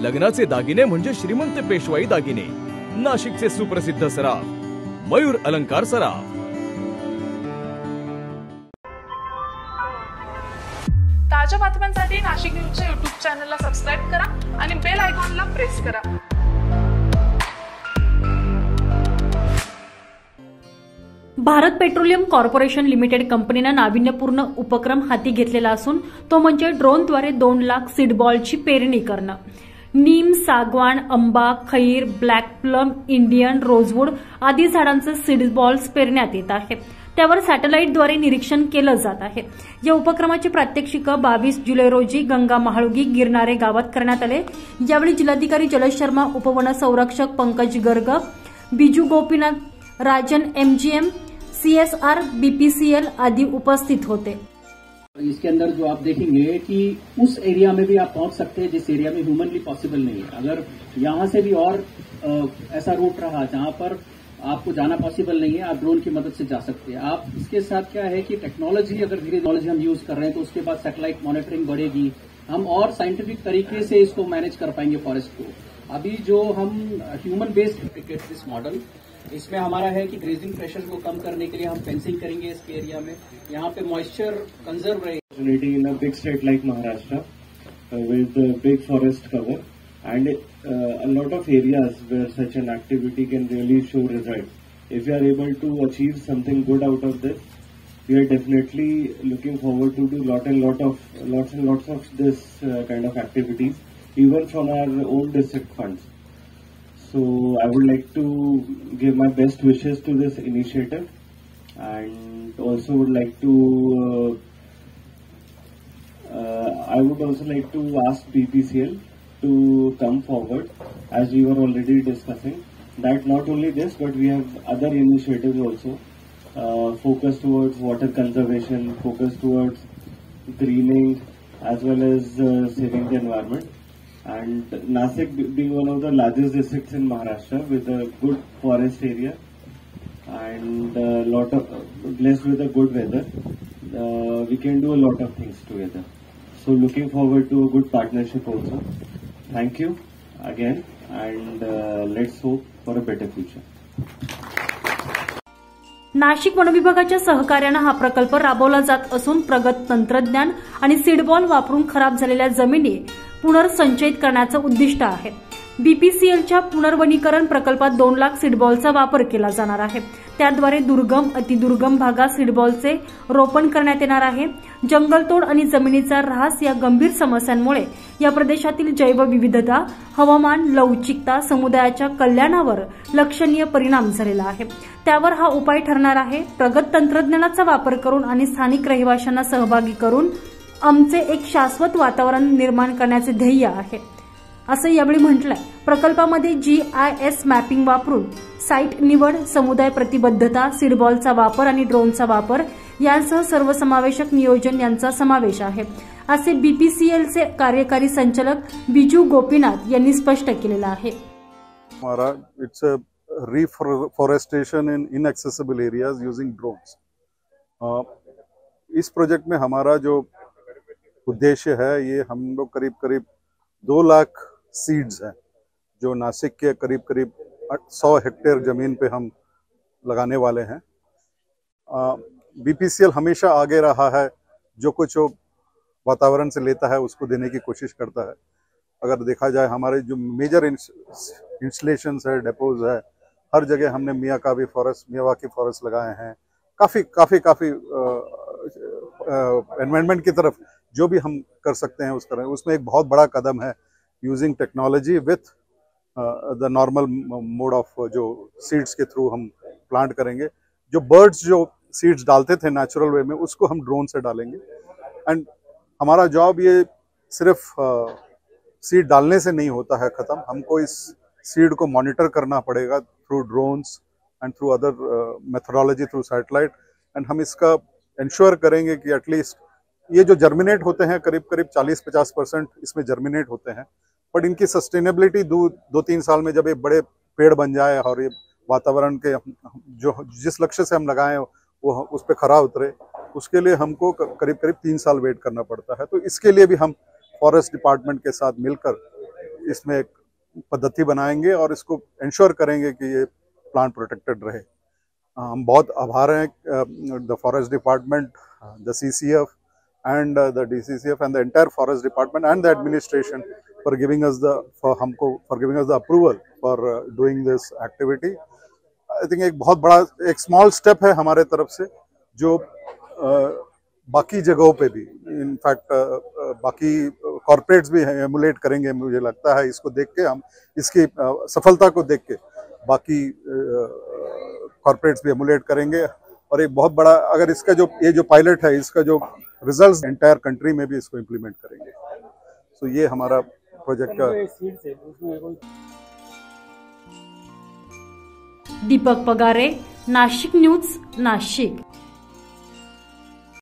लग्नाचे दागिने म्हणजे श्रीमंत पेशवाई दागिने, नाशिकचे सुप्रसिद्ध सराफ मयूर अलंकार सराफ। ताज्या बातम्यांसाठी नाशिक न्यूजच्या YouTube चॅनलला सबस्क्राइब करा आणि बेल आयकॉनला प्रेस करा। भारत पेट्रोलियम कॉर्पोरेशन लिमिटेड कंपनीने नाविन्यपूर्ण उपक्रम हाती घेतलेला असून तो म्हणजे ड्रोनद्वारे 2 लाख सीड बॉलची पेरणी करणं। नीम, सागवान, आंबा, खैर, ब्लॅक प्लम, इंडियन रोजवूड आदी झाडांचे सीड बॉल्स पेरण्यात येत आहेत। त्यावर सॅटेलाइटद्वारे निरीक्षण केलं जात आहे। या उपक्रमाची प्रात्यक्षिक 22 जुलै रोजी गंगा महाळुगी गिरणारे गावात करण्यात आले। यावेळी जिल्हाधिकारी जलज शर्मा, उपवन संरक्षक पंकज गर्ग, बिजू गोपीनाथ, राजन MGM, CSR, BPCL आदि उपस्थित होते। इसके अंदर जो आप देखेंगे कि उस एरिया में भी आप पहुंच सकते हैं जिस एरिया में ह्यूमनली पॉसिबल नहीं है। अगर यहां से भी और ऐसा रूट रहा जहां पर आपको जाना पॉसिबल नहीं है, आप ड्रोन की मदद से जा सकते हैं। आप इसके साथ क्या है कि टेक्नोलॉजी, अगर धीरे टेक्नोलॉजी हम यूज कर रहे हैं तो उसके बाद सैटेलाइट मॉनिटरिंग बढ़ेगी, हम और साइंटिफिक तरीके से इसको मैनेज कर पाएंगे फॉरेस्ट को। अभी जो हम ह्यूमन बेस्ड दिस मॉडल, इसमें हमारा है कि ग्रेजिंग प्रेशर को कम करने के लिए हम फेंसिंग करेंगे इसके एरिया में, यहाँ पे मॉइस्चर कंजर्व रहेगी। In a big state like Maharashtra with big forest cover and a lot of areas where such an activity can really show result. If we are able to achieve something good out of this, we are definitely looking forward to do lots and lots of this kind of activities, even from our own district funds. So I would like to give my best wishes to this initiative, and also would like to I would also like to ask BPCL to come forward, as we were already discussing that not only this but we have other initiatives also focused towards water conservation, focused towards greening as well as saving the environment. And Nashik being one of the largest districts in Maharashtra with a good forest area and blessed with a good weather, we can do a lot of things together. So looking forward to a good partnership also. Thank you again, and let's hope for a better future. Nashik one विभागाच्या सहकार्याने हा प्रकल्प राबवला जात असून प्रगत तंत्रज्ञान आणि सीडबॉल वापरून खराब झालेल्या जमिनी पुनर्संचयित करण्याचं उद्दिष्ट आहे। BPCLच्या पुनर्वनीकरण प्रकल्पात 2 लाख सीडबॉलचा वापर केला जाणार आहे। त्याद्वारे दुर्गम, अतिदुर्गम भागात सीडबॉलचे रोपण करण्यात येणार आहे। जंगलतोड आणि जमिनीचा ऱ्हास या गंभीर समस्यांमुळे या प्रदेशातील जैवविविधता, हवामान, लवचिकता, समुदायाच्या कल्याणावर लक्षणीय परिणाम झालेला आहे। त्यावर हा उपाय ठरणार आहे। प्रगत तंत्रज्ञानाचा वापर करून आणि स्थानिक रहिवाशांना सहभागी करून आमचे एक शाश्वत वातावरण निर्माण करण्याचे ध्येय आहे, असं यावेळी म्हटलंय। प्रकल्पामध्ये GIS मॅपिंग वापरून साईट निवड, समुदाय प्रतिबद्धता, सीडबॉलचा वापर आणि ड्रोनचा वापर यांसह सर्वसमावेशक नियोजन यांचा समावेश आहे, असे BPCLचे कार्यकारी संचालक बिजू गोपीनाथ यांनी स्पष्ट केलेलं आहे। हमारा it's a reforestation in inaccessible areas using drones. इस प्रोजेक्ट में हमारा जो उद्देश्य है, ये हम लोग करीब 2 लाख सीड्स हैं जो नासिक के करीब 100 हेक्टेयर जमीन पे हम लगाने वाले हैं। BPCL हमेशा आगे रहा है, जो कुछ वातावरण से लेता है उसको देने की कोशिश करता है। अगर देखा जाए हमारे जो मेजर इंस्टॉलेशंस है, डेपोज है, हर जगह हमने मियावाकी फॉरेस्ट लगाए हैं। काफ़ी एनवायरनमेंट की तरफ जो भी हम कर सकते हैं उसमें एक बहुत बड़ा कदम है using technology with the normal mode of जो सीड्स के थ्रू हम प्लांट करेंगे। जो बर्ड्स जो सीड्स डालते थे नेचुरल वे में, उसको हम ड्रोन से डालेंगे। एंड हमारा जॉब ये सिर्फ सीड डालने से नहीं होता है ख़त्म, हमको इस सीड को मॉनिटर करना पड़ेगा through drones and through other methodology, through satellite. And हम इसका इंश्योर करेंगे कि एटलीस्ट ये जो जर्मिनेट होते हैं करीब 40-50% इसमें जर्मिनेट होते हैं, बट इनकी सस्टेनेबिलिटी 2-3 साल में जब एक बड़े पेड़ बन जाए और ये वातावरण के जो जिस लक्ष्य से हम लगाए वो उस पर खरा उतरे, उसके लिए हमको करीब 3 साल वेट करना पड़ता है। तो इसके लिए भी हम फॉरेस्ट डिपार्टमेंट के साथ मिलकर इसमें एक पद्धति बनाएंगे और इसको इंश्योर करेंगे कि ये प्लांट प्रोटेक्टेड रहे। हम बहुत आभार हैं the forest department, the CCF and the DCCF and the entire forest department and the administration for giving us the approval for doing this activity. I think एक बहुत बड़ा एक small step है हमारे तरफ से, जो बाकी जगहों पे भी इनफैक्ट बाकी कॉर्पोरेट्स भी एमुलेट करेंगे। मुझे लगता है इसको देख के, हम इसकी सफलता को देख के बाकी कॉर्पोरेट्स भी एमुलेट करेंगे। और एक बहुत बड़ा, अगर इसका ये जो पायलट है, इसका जो रिजल्ट्स एंटायर कंट्री में भी इसको इम्प्लीमेंट करेंगे। सो ये हमारा प्रोजेक्ट का। दीपक पगारे, नाशिक न्यूज, नाशिक।